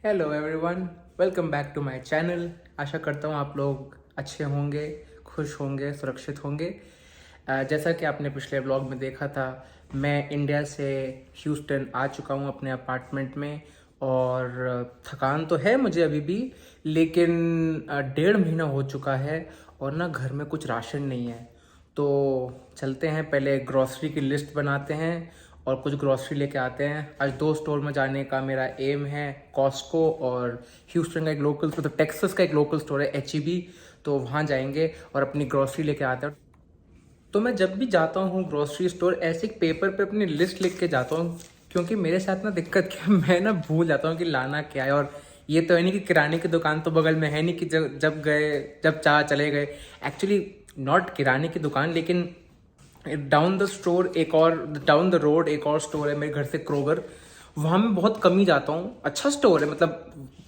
Hello everyone, welcome back to my channel. आशा करता हूँ आप लोग अच्छे होंगे, खुश होंगे, सुरक्षित होंगे। जैसा कि आपने पिछले व्लॉग में देखा था, मैं इंडिया से ह्यूस्टन आ चुका हूँ अपने अपार्टमेंट में। और थकान तो है मुझे अभी भी, लेकिन 1.5 महीना हो चुका है और ना घर में कुछ राशन नहीं है। तो चलते हैं, पहले ग्रॉसरी की लिस्ट बनाते हैं और कुछ ग्रॉसरी लेके आते हैं। आज 2 स्टोर में जाने का मेरा एम है, कॉस्को और ह्यूस्टन का एक लोकल, तो टेक्सास का एक लोकल स्टोर है HEB। तो वहाँ जाएंगे और अपनी ग्रॉसरी लेके आते हैं। तो मैं जब भी जाता हूँ ग्रॉसरी स्टोर, ऐसे एक पेपर पे अपनी लिस्ट लिख के जाता हूँ, क्योंकि मेरे साथ ना दिक्कत क्या है, मैं ना भूल जाता हूँ कि लाना क्या है। और ये तो है नहीं कि किराने की दुकान तो बगल में है नहीं कि जब चाह चले गए। एक्चुअली नॉट किराने की दुकान, लेकिन डाउन द स्टोर एक और, डाउन द रोड एक और स्टोर है मेरे घर से, क्रोगर। वहाँ मैं बहुत कम ही जाता हूँ। अच्छा स्टोर है, मतलब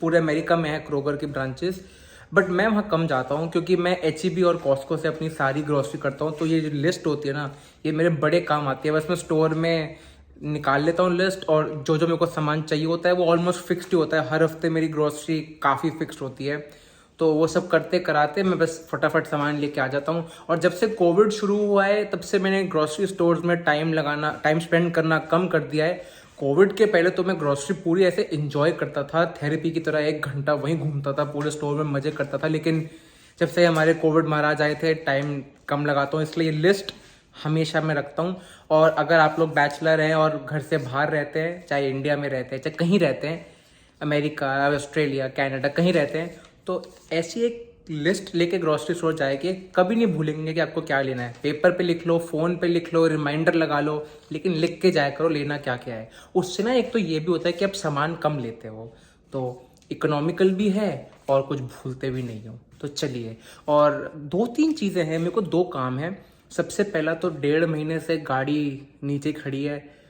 पूरे अमेरिका में है क्रोगर की ब्रांचेस, बट मैं वहाँ कम जाता हूँ क्योंकि मैं HEB और कॉस्को से अपनी सारी ग्रोसरी करता हूँ। तो ये जो लिस्ट होती है ना, ये मेरे बड़े काम आती है। बस मैं स्टोर में निकाल लेता हूँ लिस्ट, और जो जो मेरे को सामान चाहिए होता है वो ऑलमोस्ट फिक्स्ड ही होता है। हर हफ्ते मेरी ग्रोसरी काफ़ी फिक्स्ड होती है। तो वो सब करते कराते मैं बस फटाफट सामान लेके आ जाता हूँ। और जब से कोविड शुरू हुआ है, तब से मैंने ग्रोसरी स्टोर्स में टाइम स्पेंड करना कम कर दिया है। कोविड के पहले तो मैं ग्रोसरी पूरी ऐसे इंजॉय करता था, थेरेपी की तरह 1 घंटा वहीं घूमता था, पूरे स्टोर में मजे करता था। लेकिन जब से हमारे कोविड महाराज आए थे, टाइम कम लगाता हूँ, इसलिए ये लिस्ट हमेशा मैं रखता हूँ। और अगर आप लोग बैचलर हैं और घर से बाहर रहते हैं, चाहे इंडिया में रहते हैं चाहे कहीं रहते हैं, अमेरिका, ऑस्ट्रेलिया, कनाडा, कहीं रहते हैं, तो ऐसी एक लिस्ट लेके ग्रोसरी स्टोर जाए कि कभी नहीं भूलेंगे कि आपको क्या लेना है। पेपर पे लिख लो, फ़ोन पे लिख लो, रिमाइंडर लगा लो, लेकिन लिख के जाया करो लेना क्या क्या है। उससे ना एक तो ये भी होता है कि आप सामान कम लेते हो, तो इकोनॉमिकल भी है और कुछ भूलते भी नहीं हो। तो चलिए, और 2-3 चीज़ें हैं, मेरे को 2 काम हैं। सबसे पहला तो 1.5 महीने से गाड़ी नीचे खड़ी है,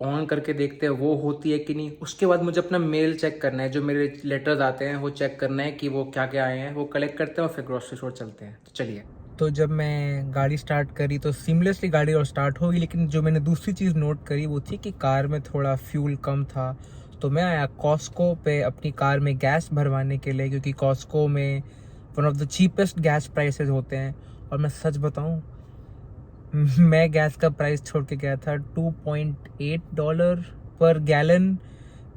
ऑन करके देखते हैं वो होती है कि नहीं। उसके बाद मुझे अपना मेल चेक करना है, जो मेरे लेटर्स आते हैं वो चेक करना है कि वो क्या क्या आए हैं, वो कलेक्ट करते हैं और फिर ग्रोसरी स्टोर चलते हैं। तो चलिए। तो जब मैं गाड़ी स्टार्ट करी तो सीमलेसली गाड़ी और स्टार्ट होगी, लेकिन जो मैंने दूसरी चीज़ नोट करी वो थी कि कार में थोड़ा फ्यूल कम था। तो मैं आया कॉस्को पे अपनी कार में गैस भरवाने के लिए, क्योंकि कॉस्को में one of the cheapest gas prices होते हैं। और मैं सच बताऊं, मैं गैस का प्राइस छोड़ के गया था $2.8 पर गैलन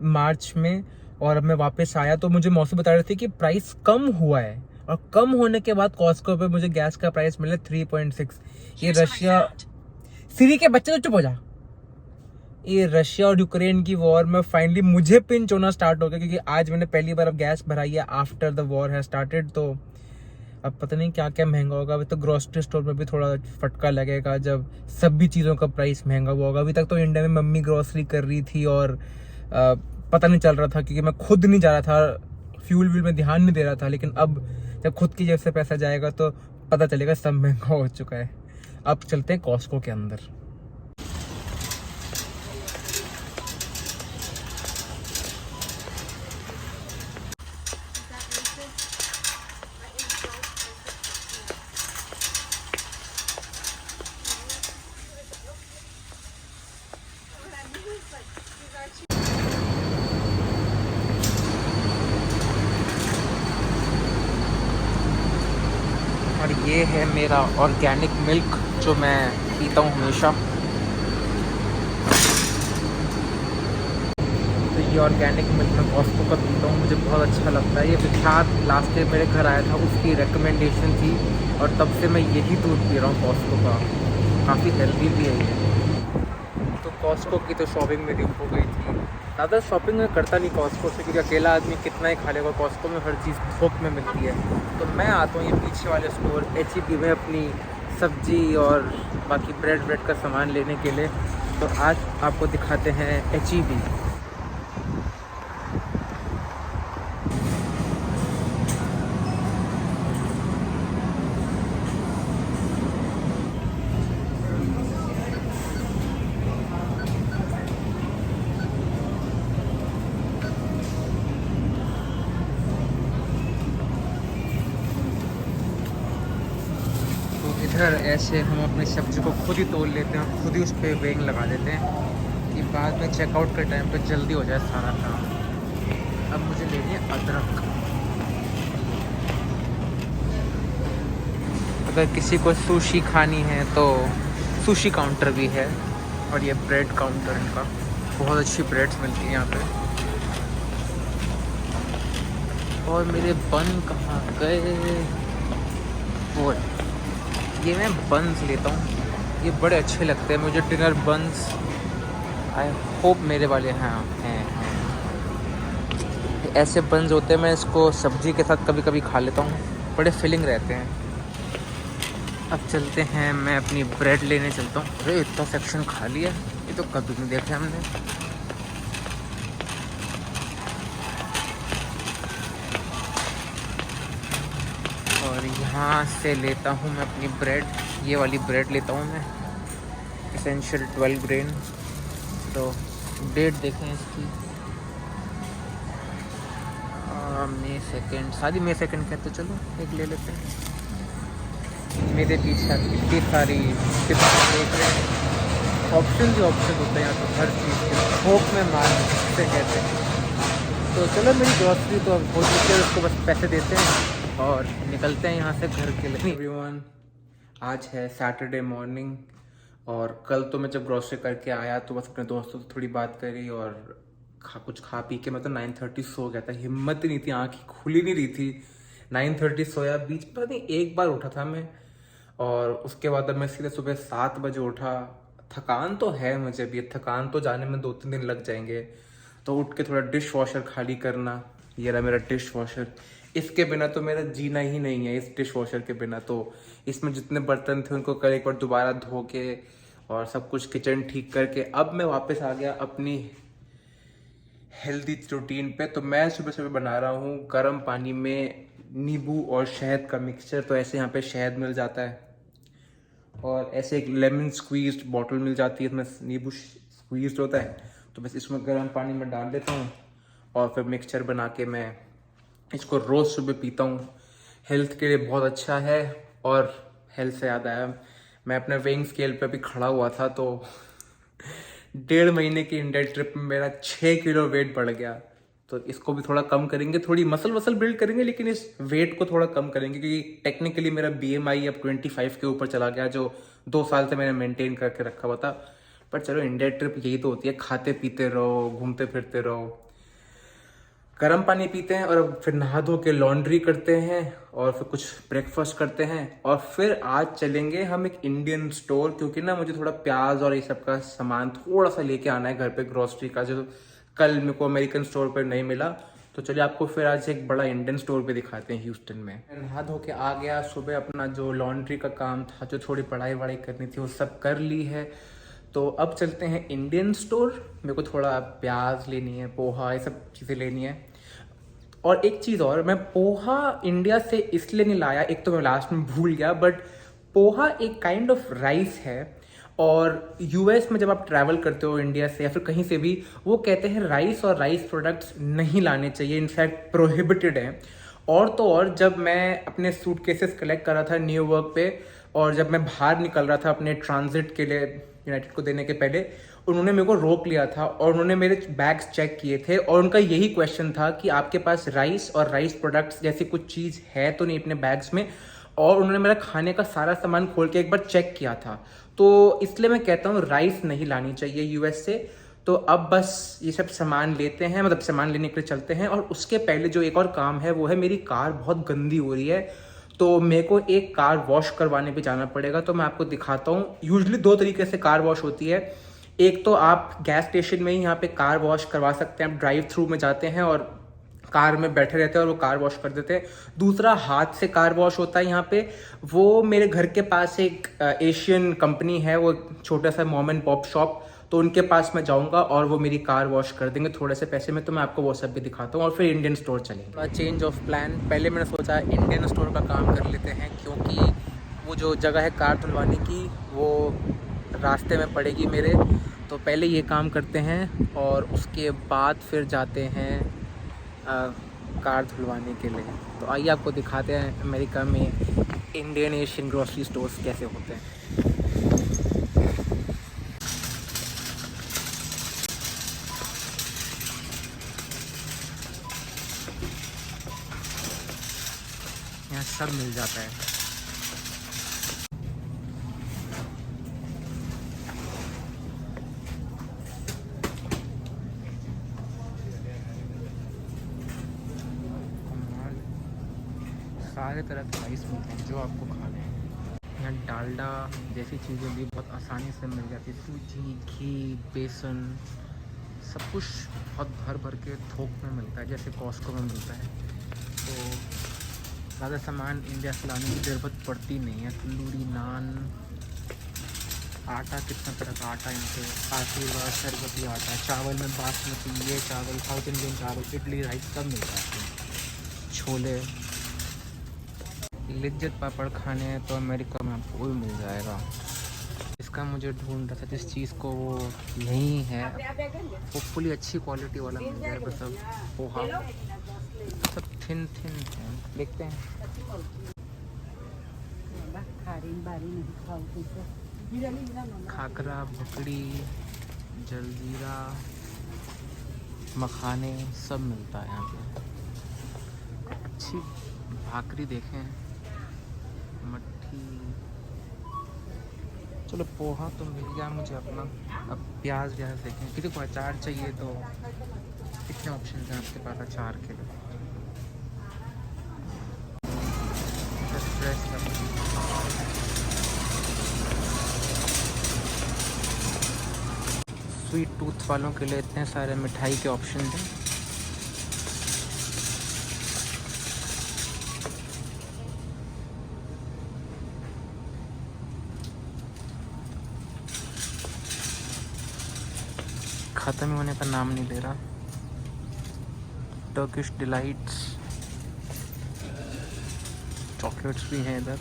मार्च में, और अब मैं वापस आया तो मुझे मौसी बता रहे थे कि प्राइस कम हुआ है। और कम होने के बाद कॉस्को पे मुझे गैस का प्राइस मिला 3.6। ये रशिया, सीरी के बच्चे तो चुप हो जा। ये रशिया और यूक्रेन की वॉर में फाइनली मुझे पिंच होना स्टार्ट हो गया, क्योंकि आज मैंने पहली बार अब गैस भराई है आफ्टर द वॉर है स्टार्टेड। तो अब पता नहीं क्या क्या महंगा होगा। अभी तो ग्रोसरी स्टोर में भी थोड़ा फटका लगेगा जब सभी चीज़ों का प्राइस महंगा हुआ होगा। अभी तक तो इंडिया में मम्मी ग्रोसरी कर रही थी और पता नहीं चल रहा था, क्योंकि मैं खुद नहीं जा रहा था, फ्यूल व्यूल में ध्यान नहीं दे रहा था। लेकिन अब जब खुद की जेब से पैसा जाएगा तो पता चलेगा सब महंगा हो चुका है। अब चलते हैं कॉस्को के अंदर। और ये है मेरा ऑर्गेनिक मिल्क जो मैं पीता हूँ हमेशा। तो ये ऑर्गेनिक मिल्क मैं कॉस्को का पीता हूँ, मुझे बहुत अच्छा लगता है। ये विख्यात लास्ट टाइम मेरे घर आया था, उसकी रिकमेंडेशन थी, और तब से मैं यही दूध पी रहा हूँ कॉस्को का। काफ़ी हेल्दी भी है ये। तो कॉस्को की तो शॉपिंग मेरी हो गई थी। ज़्यादा शॉपिंग मैं करता नहीं कॉस्को से, क्योंकि अकेला आदमी कितना ही खा लेगा। कॉस्को में हर चीज़ थोक में मिलती है। तो मैं आता हूँ ये पीछे वाले स्टोर HEB में अपनी सब्जी और बाकी ब्रेड का सामान लेने के लिए। तो आज आपको दिखाते हैं HEB। इधर ऐसे हम अपनी सब्जी को खुद ही तोल लेते हैं, खुद ही उस पर वेइंग लगा देते हैं कि बाद में चेकआउट के टाइम पे जल्दी हो जाए सारा काम। अब मुझे लेनी है अदरक। अगर किसी को सुशी खानी है तो सुशी काउंटर भी है। और ये ब्रेड काउंटर इनका, बहुत अच्छी ब्रेड्स मिलती हैं यहाँ पे। और मेरे बन कहाँ गए? वो ये मैं बन्स लेता हूँ, ये बड़े अच्छे लगते हैं मुझे, डिनर बन्स। आई होप मेरे वाले हैं। ऐसे बन्स होते हैं, मैं इसको सब्जी के साथ कभी कभी खा लेता हूँ, बड़े फिलिंग रहते हैं। अब चलते हैं, मैं अपनी ब्रेड लेने चलता हूँ। अरे इतना सेक्शन खाली है, ये तो कभी नहीं देखा हमने। और यहाँ से लेता हूँ मैं अपनी ब्रेड, ये वाली ब्रेड लेता हूँ मैं, एसेंशियल 12 ग्रेन। तो डेट देखें इसकी, मई 2, शादी मई 2 का, तो चलो एक ले लेते हैं। मेरे पीछे इतनी सारी टिप्स देख रहे हैं, ऑप्शन ही ऑप्शन होते हैं यहाँ तो, हर चीज़ के थोक में मार से कहते हैं। तो चलो मेरी ग्रॉसरी तो अब हो चुकी है, उसको बस पैसे देते हैं और निकलते हैं यहाँ से घर के लिए। एवरीवन, आज है सैटरडे मॉर्निंग, और कल तो मैं जब ग्रॉसरी करके आया तो बस अपने दोस्तों से थोड़ी बात करी और कुछ खा पी के मैं तो 9:30 सो गया था। हिम्मत ही नहीं थी, आँखें खुली नहीं रही थी। 9:30 सोया, बीच में पता नहीं एक बार उठा था मैं, और उसके बाद अब मैं सीधे सुबह 7 बजे उठा। थकान तो है मुझे भी, थकान तो जाने में 2-3 दिन लग जाएंगे। तो उठ के थोड़ा डिश वॉशर खाली करना, ये रहा मेरा डिश वॉशर। इसके बिना तो मेरा जीना ही नहीं है, इस डिश वॉशर के बिना। तो इसमें जितने बर्तन थे उनको कल एक बार दोबारा धो के और सब कुछ किचन ठीक करके अब मैं वापस आ गया अपनी हेल्दी रूटीन पे। तो मैं सुबह सुबह बना रहा हूँ गर्म पानी में नींबू और शहद का मिक्सचर। तो ऐसे यहाँ पे शहद मिल जाता है और ऐसे एक लेमन स्क्वीज्ड बॉटल मिल जाती है, इसमें नींबू स्क्वीज्ड होता है। तो बस इसमें गर्म पानी में डाल देता हूँ और फिर मिक्सचर बना के मैं इसको रोज़ सुबह पीता हूँ। हेल्थ के लिए बहुत अच्छा है। और हेल्थ से याद आया, मैं अपने वेइंग स्केल पे भी खड़ा हुआ था, तो 1.5 महीने की इंडिया ट्रिप में मेरा 6 किलो वेट बढ़ गया। तो इसको भी थोड़ा कम करेंगे, थोड़ी मसल वसल बिल्ड करेंगे, लेकिन इस वेट को थोड़ा कम करेंगे क्योंकि टेक्निकली मेरा BMI अब 25 के ऊपर चला गया, जो 2 साल से मैंने मेंटेन करके रखा हुआ था। पर चलो, इंडिया ट्रिप यही तो होती है, खाते पीते रहो, घूमते फिरते रहो। गर्म पानी पीते हैं और अब फिर नहा धो के लॉन्ड्री करते हैं और फिर कुछ ब्रेकफास्ट करते हैं। और फिर आज चलेंगे हम एक इंडियन स्टोर, क्योंकि ना मुझे थोड़ा प्याज और ये सब का सामान थोड़ा सा लेके आना है घर पे, ग्रोसरी का, जो कल मेरे को अमेरिकन स्टोर पर नहीं मिला। तो चलिए आपको फिर आज एक बड़ा इंडियन स्टोर पे दिखाते हैं ह्यूस्टन में। नहा धो के आ गया, सुबह अपना जो लॉन्ड्री का काम था, जो थोड़ी पढ़ाई वढ़ाई करनी थी, वो सब कर ली है। तो अब चलते हैं इंडियन स्टोर। मेरे को थोड़ा प्याज लेनी है, पोहा, ये सब चीज़ें लेनी है। और एक चीज़ और, मैं पोहा इंडिया से इसलिए नहीं लाया, एक तो मैं लास्ट में भूल गया, बट पोहा एक काइंड ऑफ राइस है। और US में जब आप ट्रैवल करते हो इंडिया से या फिर कहीं से भी, वो कहते हैं राइस और राइस प्रोडक्ट्स नहीं लाने चाहिए, इनफैक्ट प्रोहिबिटेड है। और तो और, जब मैं अपने सूटकेसेस कलेक्ट कर रहा था न्यूयॉर्क पे, और जब मैं बाहर निकल रहा था अपने ट्रांजिट के लिए यूनाइटेड को देने के पहले, उन्होंने मेरे को रोक लिया था और उन्होंने मेरे बैग्स चेक किए थे। और उनका यही क्वेश्चन था कि आपके पास राइस और राइस प्रोडक्ट्स जैसी कुछ चीज़ है तो नहीं अपने बैग्स में। और उन्होंने मेरा खाने का सारा सामान खोल के एक बार चेक किया था। तो इसलिए मैं कहता हूँ राइस नहीं लानी चाहिए US से। तो अब बस ये सब सामान लेते हैं, मतलब सामान लेने के लिए चलते हैं। और उसके पहले जो एक और काम है वो है, मेरी कार बहुत गंदी हो रही है, तो मेरे को एक कार वॉश करवाने भी जाना पड़ेगा। तो मैं आपको दिखाता हूँ। यूजुअली 2 तरीके से कार वॉश होती है। एक तो आप गैस स्टेशन में ही यहाँ पे कार वॉश करवा सकते हैं, आप ड्राइव थ्रू में जाते हैं और कार में बैठे रहते हैं और वो कार वॉश कर देते हैं। दूसरा हाथ से कार वॉश होता है यहाँ पे। वो मेरे घर के पास एक एशियन कंपनी है, वो छोटा सा मॉम एंड पॉप शॉप, तो उनके पास मैं जाऊँगा और वो मेरी कार वॉश कर देंगे थोड़े से पैसे में। तो मैं आपको वो सब भी दिखाता हूँ और फिर इंडियन स्टोर चलेंगे। चेंज ऑफ प्लान, पहले मैंने सोचा इंडियन स्टोर का काम कर लेते हैं, क्योंकि वो जो जगह है कार धुलवाने की वो रास्ते में पड़ेगी मेरे। तो पहले ये काम करते हैं और उसके बाद फिर जाते हैं कार धुलवाने के लिए। तो आइए आपको दिखाते हैं अमेरिका में इंडियन एशियन ग्रोसरी स्टोर्स कैसे होते हैं। सब मिल जाता है। सारे तरह के राइस मिलते हैं जो आपको खाने हैं। यहाँ डालडा जैसी चीज़ें भी बहुत आसानी से मिल जाती है। सूजी, घी, बेसन, सब कुछ बहुत भर भर के थोक में मिलता है, जैसे कॉस्को में मिलता है। तो ज़्यादा सामान इंडिया से लाने की ज़रूरत पड़ती नहीं है। तंदूरी नान, आटा कितना तरह का आटा इनके, आशीर्वाद सरबती आटा, चावल में बासमती, ये चावल, साउथ इंडियन चावल, इडली, राइस सब मिलता है। छोले, लिज्जत पापड़ खाने हैं तो अमेरिका में आपको भी मिल जाएगा। इसका मुझे ढूंढ रहा था जिस चीज़ को, वो यही है। होपफुली अच्छी क्वालिटी वाला मिल जाएगा। सब पोहा, सब थिन थिन है। देखते हैं। खाकरा, भुकड़ी, जलजीरा, मखाने सब मिलता है यहाँ पे। अच्छी भाकरी देखें, मट्ठी। चलो पोहा तो मिल गया मुझे अपना। अब प्याज व्याज देखें, किसी को अचार चाहिए तो कितने ऑप्शन हैं आपके पास अचार के लिए। फ्रेश स्वीट टूथ वालों के लिए इतने सारे मिठाई के ऑप्शन हैं। ख़त्म होने का नाम नहीं ले रहा। टर्किश डिलाइट्स, चॉकलेट्स भी हैं इधर।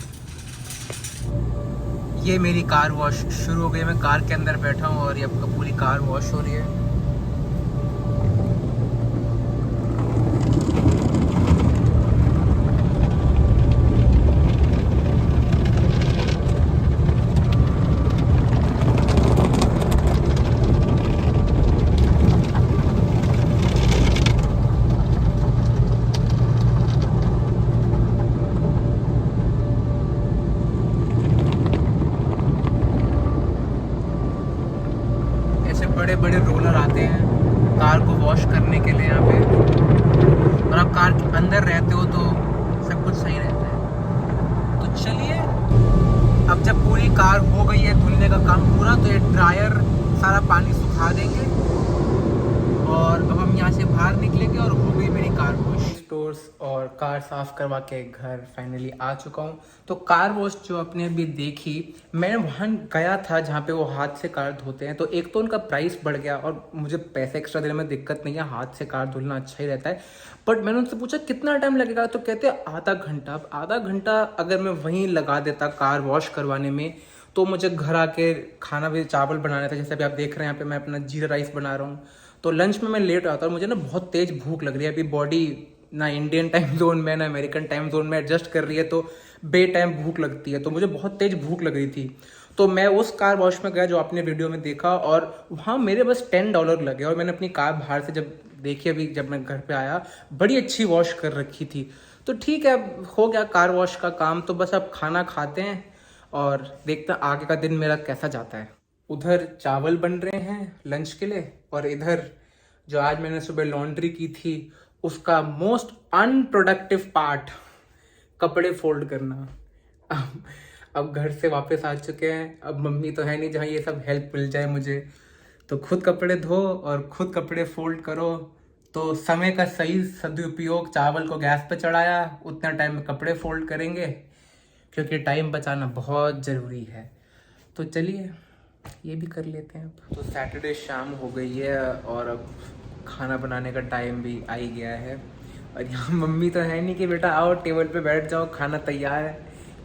ये मेरी कार वॉश शुरू हो गई। मैं कार के अंदर बैठा हूँ और ये अब पूरी कार वॉश हो रही है। बड़े बड़े रोलर आते हैं कार को वॉश करने के लिए यहाँ पे, और आप कार के अंदर रहते हो तो सब कुछ सही रहता है। तो चलिए, अब जब पूरी कार हो गई है धुलने का काम पूरा, तो ये ड्रायर सारा पानी सुखा देंगे और अब हम यहाँ से बाहर निकलेंगे और हो गई मेरी कार वॉश। स्टोर्स और कार साफ करवा के घर फाइनली आ चुका हूँ। तो कार वॉश जो आपने अभी देखी, मैं वहाँ गया था जहाँ पे वो हाथ से कार धोते हैं। तो एक तो उनका प्राइस बढ़ गया और मुझे पैसे एक्स्ट्रा देने में दिक्कत नहीं है, हाथ से कार धुलना अच्छा ही रहता है। बट मैंने उनसे पूछा कितना टाइम लगेगा, तो कहते हैं आधा घंटा। अब आधा घंटा अगर मैं वहीं लगा देता कार वॉश करवाने में, तो मुझे घर आके खाना भी, चावल बनाना था। जैसे अभी आप देख रहे हैं यहाँ पे मैं अपना जीरा राइस बना रहा हूँ। तो लंच में मैं लेट आता हूँ, मुझे ना बहुत तेज़ भूख लग रही है। अभी बॉडी ना इंडियन टाइम जोन में ना अमेरिकन टाइम जोन में एडजस्ट कर रही है, तो बे टाइम भूख लगती है। तो मुझे बहुत तेज़ भूख लग रही थी, तो मैं उस कार वॉश में गया जो आपने वीडियो में देखा, और वहाँ मेरे बस $10 लगे। और मैंने अपनी कार बाहर से जब देखी, अभी जब मैं घर पे आया, बड़ी अच्छी वॉश कर रखी थी। तो ठीक है, हो गया कार वॉश का काम। तो बस अब खाना खाते हैं और देखते हैं आगे का दिन मेरा कैसा जाता है। उधर चावल बन रहे हैं लंच के लिए, और इधर जो आज मैंने सुबह लॉन्ड्री की थी उसका मोस्ट अनप्रोडक्टिव पार्ट, कपड़े फोल्ड करना। अब घर से वापस आ चुके हैं। अब मम्मी तो है नहीं जहाँ ये सब हेल्प मिल जाए मुझे। तो खुद कपड़े धो और खुद कपड़े फोल्ड करो। तो समय का सही सदुपयोग, चावल को गैस पे चढ़ाया, उतना टाइम में कपड़े फोल्ड करेंगे, क्योंकि टाइम बचाना बहुत ज़रूरी है। तो चलिए ये भी कर लेते हैं। अब तो सैटरडे शाम हो गई है और अब खाना बनाने का टाइम भी आ ही गया है। और यहाँ मम्मी तो है नहीं कि बेटा आओ टेबल पे बैठ जाओ, खाना तैयार है।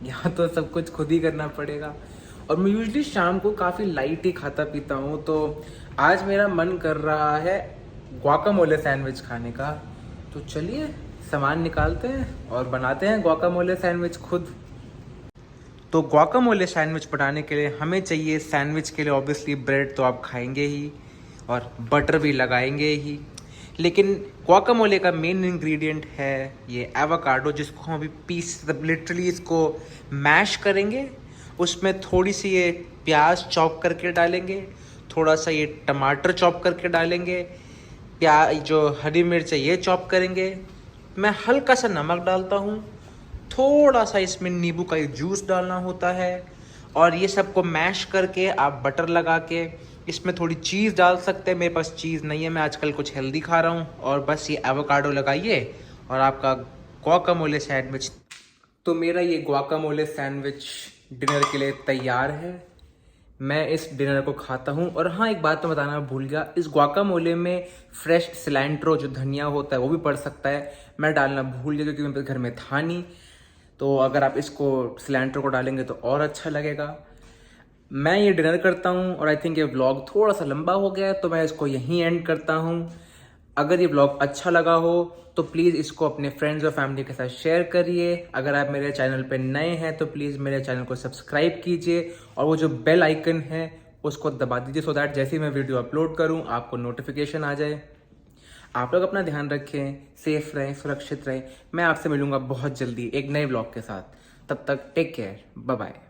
यहाँ तो सब कुछ खुद ही करना पड़ेगा। और मैं यूजुअली शाम को काफ़ी लाइट ही खाता पीता हूँ, तो आज मेरा मन कर रहा है गुआकामोले सैंडविच खाने का। तो चलिए सामान निकालते हैं और बनाते हैं गुआकामोले सैंडविच खुद। तो गुआकामोले सैंडविच बनाने के लिए हमें चाहिए, सैंडविच के लिए ऑब्वियसली ब्रेड तो आप खाएंगे ही और बटर भी लगाएंगे ही, लेकिन गुआकामोले का मेन इंग्रेडिएंट है ये एवोकाडो, जिसको हम अभी पीस लिटरली इसको मैश करेंगे। उसमें थोड़ी सी ये प्याज चॉप करके डालेंगे, थोड़ा सा ये टमाटर चॉप करके डालेंगे, प्याज जो हरी मिर्च है ये चॉप करेंगे। मैं हल्का सा नमक डालता हूँ, थोड़ा सा इसमें नींबू का जूस डालना होता है, और ये सबको मैश करके आप बटर लगा के इसमें थोड़ी चीज़ डाल सकते हैं। मेरे पास चीज़ नहीं है, मैं आजकल कुछ हेल्दी खा रहा हूँ। और बस ये एवोकाडो लगाइए और आपका गुआकामोले सैंडविच। तो मेरा ये गुआकामोले सैंडविच डिनर के लिए तैयार है। मैं इस डिनर को खाता हूँ। और हाँ, एक बात तो बताना भूल गया, इस गुआकामोले में फ्रेश सिलेंट्रो जो धनिया होता है वो भी पड़ सकता है। मैं डालना भूल गया क्योंकि मेरे घर में था नहीं। तो अगर आप इसको सिलेंट्रो को डालेंगे तो और अच्छा लगेगा। मैं ये डिनर करता हूँ और आई थिंक ये व्लॉग थोड़ा सा लंबा हो गया है, तो मैं इसको यहीं एंड करता हूँ। अगर ये व्लॉग अच्छा लगा हो तो प्लीज़ इसको अपने फ्रेंड्स और फैमिली के साथ शेयर करिए। अगर आप मेरे चैनल पर नए हैं तो प्लीज़ मेरे चैनल को सब्सक्राइब कीजिए और वो जो बेल आइकन है उसको दबा दीजिए, सो दैट जैसे ही मैं वीडियो अपलोड करूँ आपको नोटिफिकेशन आ जाए। आप लोग अपना ध्यान रखें, सेफ रहें, सुरक्षित रहें। मैं आपसे मिलूंगा बहुत जल्दी एक नए व्लॉग के साथ। तब तक टेक केयर, बाय बाय।